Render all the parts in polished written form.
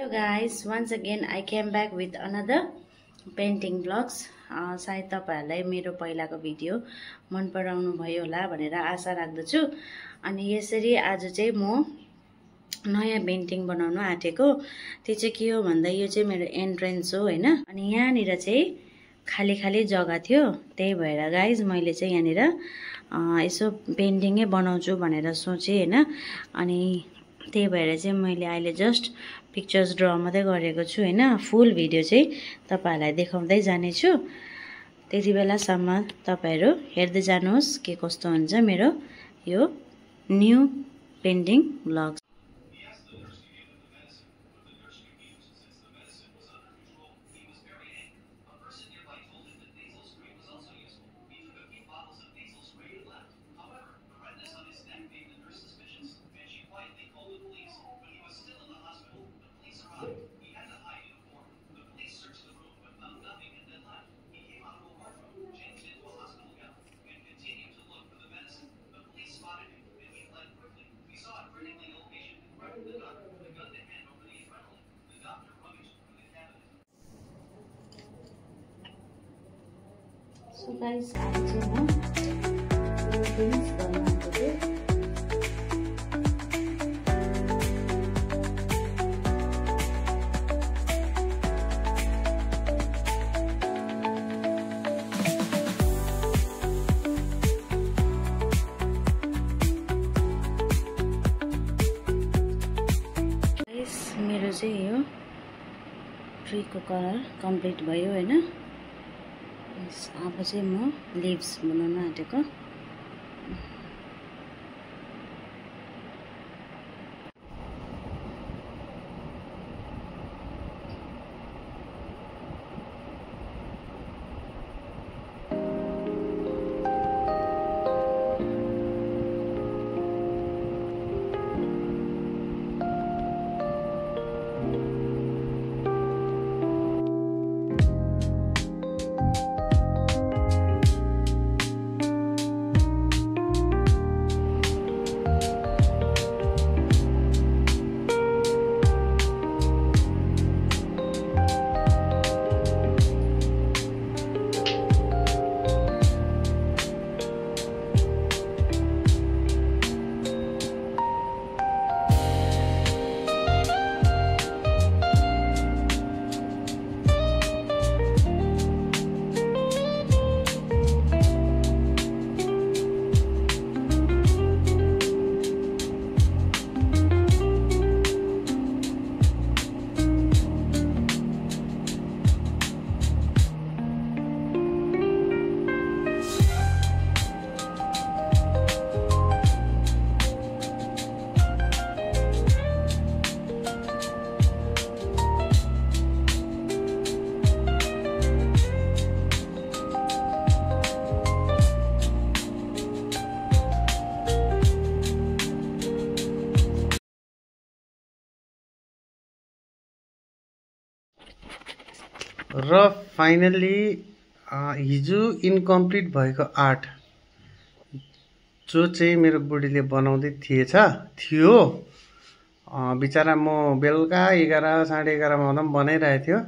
Hello guys, once again I came back with another painting vlogs. सायद तपाईहरुलाई मेरो पहिलाको भिडियो मन पराउनु भयो होला भनेर आशा राख्दछु। अनि यसरी आज चाहिँ म नयाँ पेन्टिङ बनाउन आँटेको। त्यो चाहिँ के हो भन्दा यो चाहिँ मेरो एन्ट्रेन्स हो हैन। अनि यहाँनिर चाहिँ खाली जग्गा थियो, त्यही भएर गाइज मैले चाहिँ यहाँनिर यसो पेन्टिङै बनाउँछु भनेर सोचे हैन। अनि त्यही भएर चाहिँ मैले अहिले जस्ट पिक्चर्स ड्र मात्रै गरेको छु हैन। फुल भिडियो चाहिँ तपाईहरुलाई देखाउँदै जाने छु। त्यति बेलासम्म तपाईहरु हेर्दै जानुहोस् के कस्तो हुन्छ मेरो यो new painting vlog. So guys, आज म फिनिश गर्न आँटेको। गाइस मेरो चाहिँ यो ट्रीको कलर कम्प्लिट भयो हैन। अब चाहिँ म लिभ्स बनाउन आँटेको। र फाइनली हिजो इन्कम्प्लिट भएको आर्ट जो चाहिँ मेरो बुढीले बनाउँदै थियो बिचारा म बेलुका 11 साढे 11 मा बनाइरहेको थियो।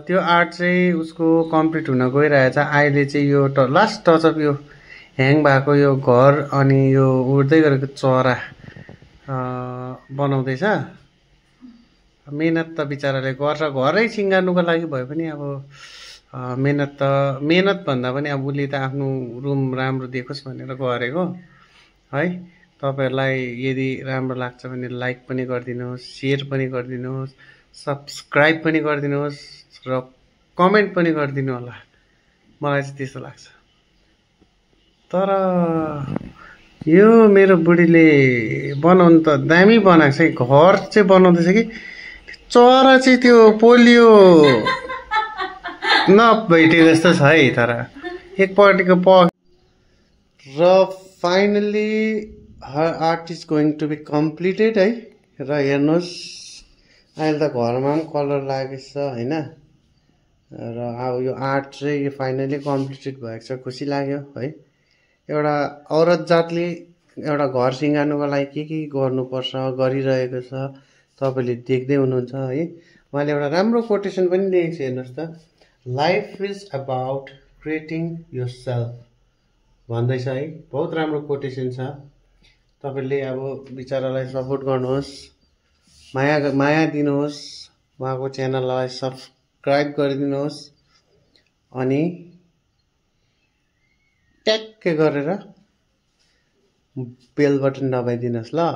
त्यो आर्ट चाहिँ उसको कम्प्लिट हुन गइरहेछ। अहिले चाहिँ यो लास्ट टचअप यो ह्याङ भएको यो घर अनि यो उड्दै गरेको चरा बनाउँदैछ। मेहनत त बिचाराले गर्छ, घरै सिँगार्नुको लागि भए पनि अब मेहनत भन्दा पनि अब उसले त आफ्नो रुम राम्रो देखोस् भनेर गरेको है। तपाईहरुलाई यदि राम्रो लाग्छ भने लाइक पनि गरिदिनुहोस्, शेयर पनि गरिदिनुहोस्, सब्स्क्राइब पनि गरिदिनुहोस् र कमेन्ट पनि गरिदिनु होला। मलाई चाहिँ त्यस्तो लाग्छ। तर यो मेरो बुढीले बनाउनु त दामी बनाएको छ। घर चाहिँ बनाउँदैछ कि चरा चाहिँ त्यो पोलियो नभेटेको जस्तो छ है। तर एकपल्टको र finally her art is going to be completed है। र हेर्नुहोस् अहिले त घरमा पनि कलर लागेको छ हैन। र अब यो आर्ट चाहिँ फाइनली कम्प्लिटेड भएको छ, खुसी लाग्यो है। एउटा औरत जातले एउटा घर सिँगार्नुको लागि के गर्नुपर्छ गरिरहेको छ। तपाईँले देख्दै हुनुहुन्छ है। उहाँले एउटा राम्रो कोटेसन पनि दिएको छ, हेर्नुहोस् त, life is about creating your self भन्दैछ है। बहुत राम्रो कोटेसन छ। तपाईँले अब बिचरालाई सपोर्ट गर्नुहोस्, माया दिनुहोस्, उहाँको च्यानललाई सब्सक्राइब गरिदिनुहोस् अनि ट्याक्कै गरेर बेल बटन दबाइदिनुहोस् ल।